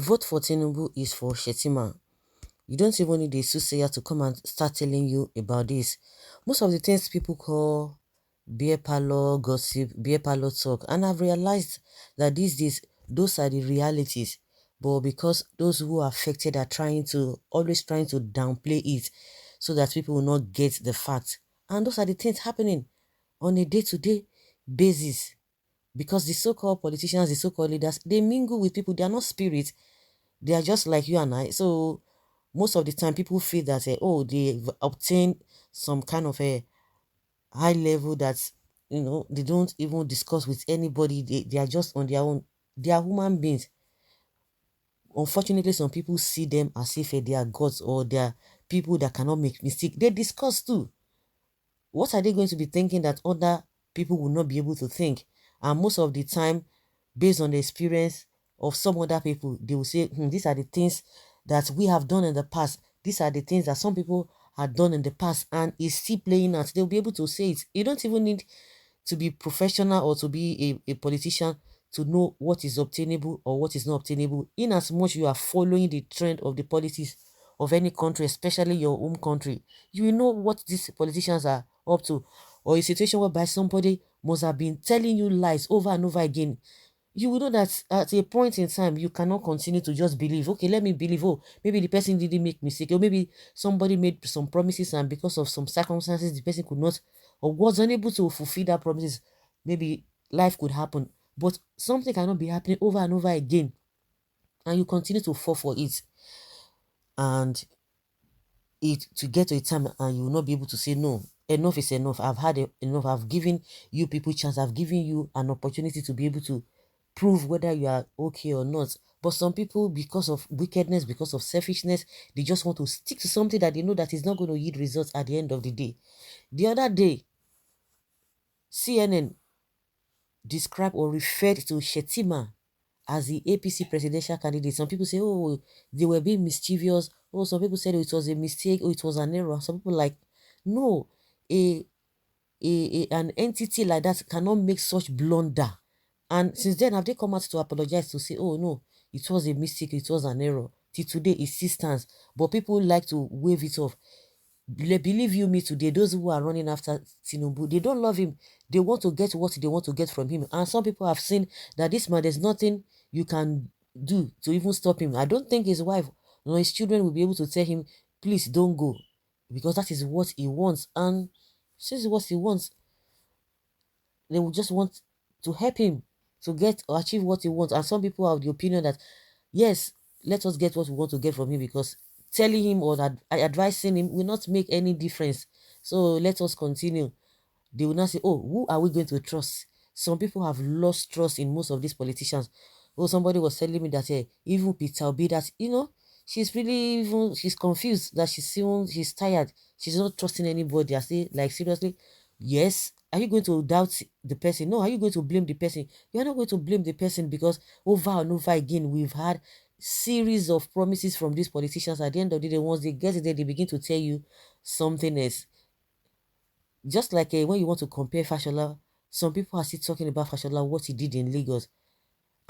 vote for Tinubu is for Shettima. You don't even need a soothsayer to come and start telling you about this. Most of the things people call beer parlor gossip, beer parlor talk, and I've realized that these days those are the realities. But because those who are affected are always trying to downplay it so that people will not get the fact. And those are the things happening on a day-to-day basis. Because the so-called politicians, the so-called leaders, they mingle with people, they are not spirits, they are just like you and I. So most of the time people feel that oh, they've obtained some kind of a high level that they don't even discuss with anybody. They are just on their own. They are human beings. Unfortunately, some people see them as if they are gods or they are people that cannot make mistake. They discuss too. What are they going to be thinking that other people will not be able to think? And most of the time, based on the experience of some other people, they will say, these are the things that we have done in the past. These are the things that some people had done in the past and is still playing out. They'll be able to say it. You don't even need to be professional or to be a politician to know what is obtainable or what is not obtainable, in as much you are following the trend of the policies of any country, especially your home country. You will know what these politicians are up to, or a situation whereby somebody must have been telling you lies over and over again. You will know that at a point in time you cannot continue to just believe, okay, let me believe, oh, maybe the person didn't make mistake, or maybe somebody made some promises and because of some circumstances the person could not or was unable to fulfill that promises. Maybe life could happen, but something cannot be happening over and over again and you continue to fall for it, and it to get to a time and you will not be able to say no, enough is enough, I've had enough, I've given you people chance, I've given you an opportunity to be able to prove whether you are okay or not. But some people, because of wickedness, because of selfishness, they just want to stick to something that they know that is not going to yield results at the end of the day. The other day, CNN described or referred to Shettima as the APC presidential candidate. Some people say, oh, they were being mischievous. Oh, some people said, oh, it was a mistake. Oh, it was an error. Some people like, no, a, an entity like that cannot make such blunder. And since then, have they come out to apologize to say, oh, no, it was a mistake, it was an error. Till today, it still stands. But people like to wave it off. Believe you me, today those who are running after Tinubu, they don't love him. They want to get what they want to get from him, and some people have seen that this man, there's nothing you can do to even stop him. I don't think his wife or his children will be able to tell him, please don't go, because that is what he wants. And since it's what he wants, they will just want to help him to get or achieve what he wants. And some people have the opinion that yes, let us get what we want to get from him, because telling him or advising him will not make any difference. So let us continue. They will not say, oh, who are we going to trust? Some people have lost trust in most of these politicians. Oh, somebody was telling me that even Peter Obi, that she's really even she's confused, that she's tired. She's not trusting anybody. I say, like, seriously, yes. Are you going to doubt the person? No. Are you going to blame the person? You're not going to blame the person, because over and over again we've had series of promises from these politicians. At the end of the day, once they get it there, they begin to tell you something else. Just like when you want to compare Fashola, some people are still talking about Fashola, what he did in Lagos.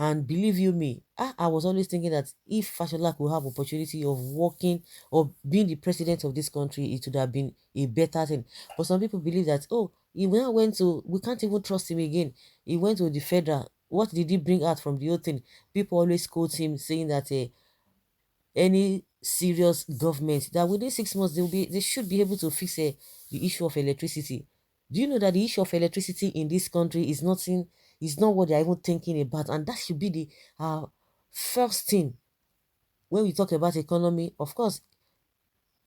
And believe you me, I was always thinking that if Fashola could have opportunity of working or being the president of this country, it would have been a better thing. But some people believe that, oh, he now went to, we can't even trust him again. He went to the federal. What did he bring out from the whole thing? People always quote him saying that any serious government, that within 6 months they should be able to fix the issue of electricity. Do you know that the issue of electricity in this country is not what they're even thinking about? And that should be the first thing when we talk about economy. Of course,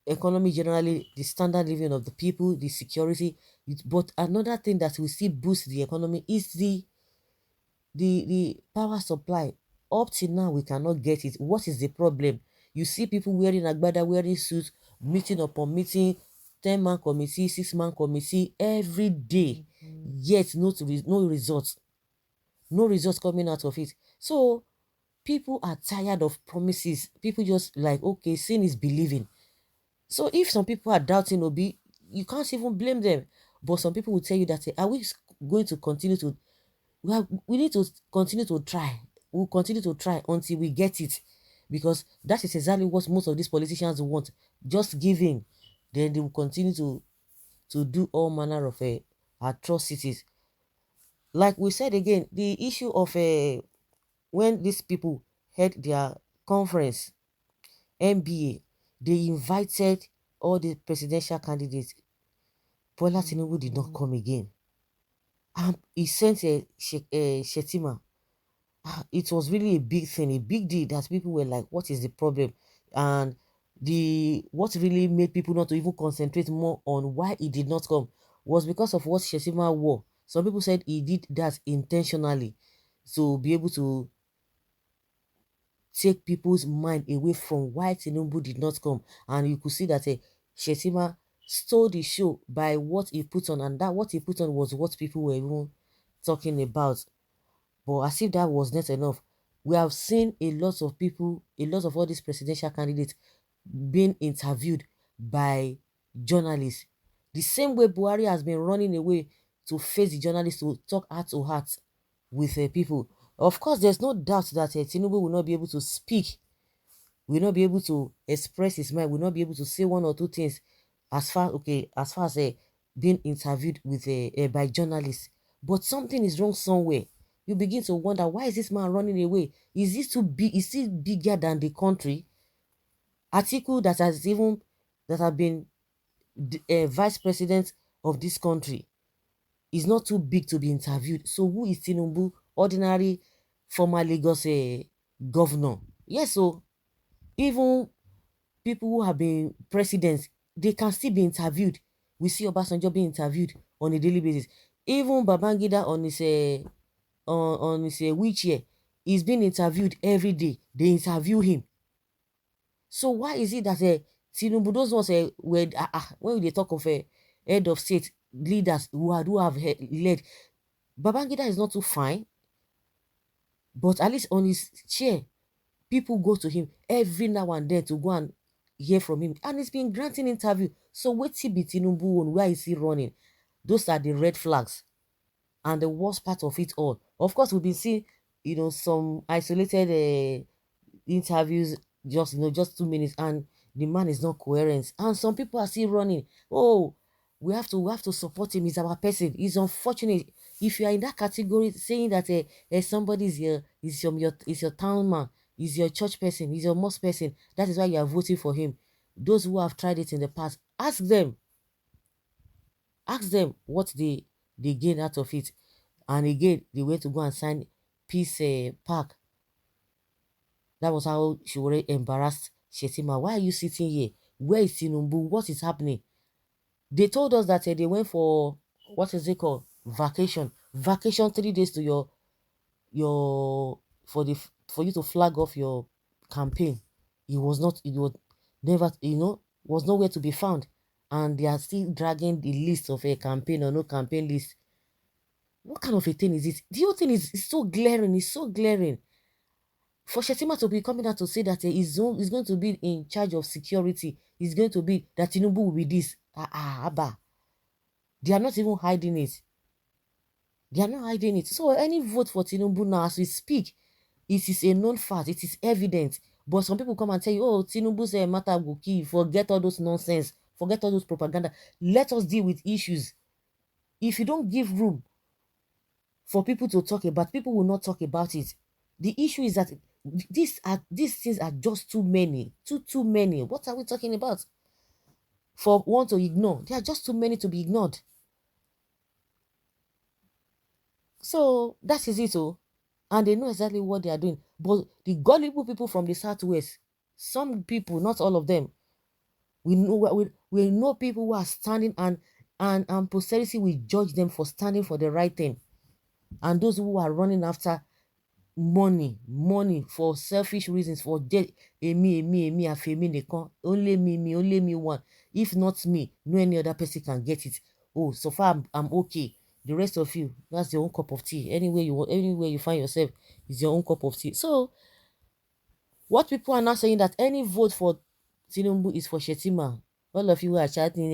economy generally, the standard living of the people, the security. But another thing that will still boost the economy is the power supply. Up till now we cannot get it. What is the problem? You see people wearing agbada, wearing suits, meeting upon meeting, 10-man committee, 6-man committee every day, yet no results, no results coming out of it. So people are tired of promises. People just like, okay, seeing is believing. So if some people are doubting Obi, you can't even blame them. But some people will tell you that, are we going to continue to, we need to continue to try. We'll continue to try until we get it. because that is exactly what most of these politicians want. Just give in, then they will continue to do all manner of atrocities. Like we said again, the issue of when these people had their conference, MBA, they invited all the presidential candidates. Bola Tinubu did not come again. He sent Shettima. It was really a big thing, a big deal that people were like, what is the problem? And the what really made people not to even concentrate more on why he did not come was because of what Shettima wore. Some people said he did that intentionally to be able to take people's mind away from why Tinubu did not come. And you could see that Shettima stole the show by what he put on, and that what he put on was what people were even talking about. But as if that was not enough, we have seen a lot of people, a lot of all these presidential candidates being interviewed by journalists. The same way Buhari has been running away to face the journalists to talk heart to heart with people. Of course, there's no doubt that Tinubu will not be able to speak, will not be able to express his mind, will not be able to say one or two things as far as being interviewed with by journalists. But something is wrong somewhere. You begin to wonder, why is this man running away? Is this too big? Is he bigger than the country? Atiku that have been vice president of this country is not too big to be interviewed. So who is Tinubu? Ordinary former Lagos governor. Yes, so even people who have been presidents, they can still be interviewed. We see Obasanjo being interviewed on a daily basis. Even Babangida on his wheelchair is being interviewed every day. They interview him. So why is it that Tinubu, those ones were when they talk of head of state leaders who have led, Babangida is not too fine, but at least on his chair, people go to him every now and then to go and hear from him, and he's been granting interview. So wait till be Tinubu on, where is he running? Those are the red flags. And the worst part of it all, of course, we've been seeing, some isolated interviews, just just 2 minutes, and the man is not coherent, and some people are still running. Oh, we have to support him. He's our person. It's unfortunate if you are in that category saying that somebody is your town man, is your church person, is your mosque person. That is why you are voting for him. Those who have tried it in the past, ask them what they gain out of it. And again, they went to go and sign peace park. That was how she already embarrassed Shettima. Why are you sitting here? Where is Tinubu? What is happening? They told us that they went for, what is it called? Vacation. Vacation, 3 days to your for you to flag off your campaign. It was never, was nowhere to be found. And they are still dragging the list of a campaign or no campaign list. What kind of a thing is it? The whole thing is so glaring. It's so glaring. For Shettima to be coming out to say that he's going to be in charge of security, he's going to be, that Tinubu will be this. Abba. They are not even hiding it. They are not hiding it. So any vote for Tinubu now as we speak, it is a known fact. It is evident. But some people come and tell you, oh, Tinubu's matter will kill. Forget all those nonsense. Forget all those propaganda. Let us deal with issues. If you don't give room for people to talk about, people will not talk about it. The issue is that these things are just too many. Too many. What are we talking about? For one to ignore. They are just too many to be ignored. So that is it. Oh. And they know exactly what they are doing. But the gullible people from the southwest, some people, not all of them, we know people who are standing, and posterity will judge them for standing for the right thing. And those who are running after money for selfish reasons, for me, afemi nìkan, only me one. If not me, no any other person can get it. Oh, so far I'm okay. The rest of you, that's your own cup of tea. Anywhere you find yourself is your own cup of tea. So what people are now saying, that any vote for Tinubu is for Shettima. All of you who are chatting,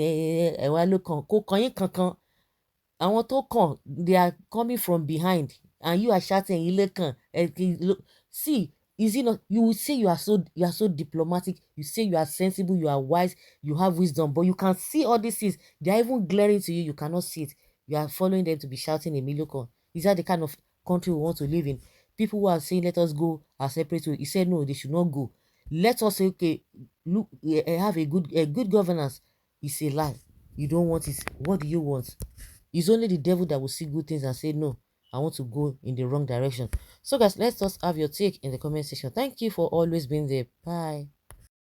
ẹwà ló kàn, kò kàn yín kankan. Àwọn tó kàn, they are coming from behind, and you are shouting, ilé kan. See, Is it not? You will say you are so diplomatic, you say you are sensible, you are wise, you have wisdom, but you can see all these things. They are even glaring to you, you cannot see it. You are following them to be shouting a million. Is that the kind of country we want to live in? People who are saying let us go our separate way. He said no, they should not go. Let us say, okay, look, have a good governance. It's a lie. You don't want it. What do you want? It's only the devil that will see good things and say, no, I want to go in the wrong direction. So, guys, let's just have your take in the comment section. Thank you for always being there. Bye.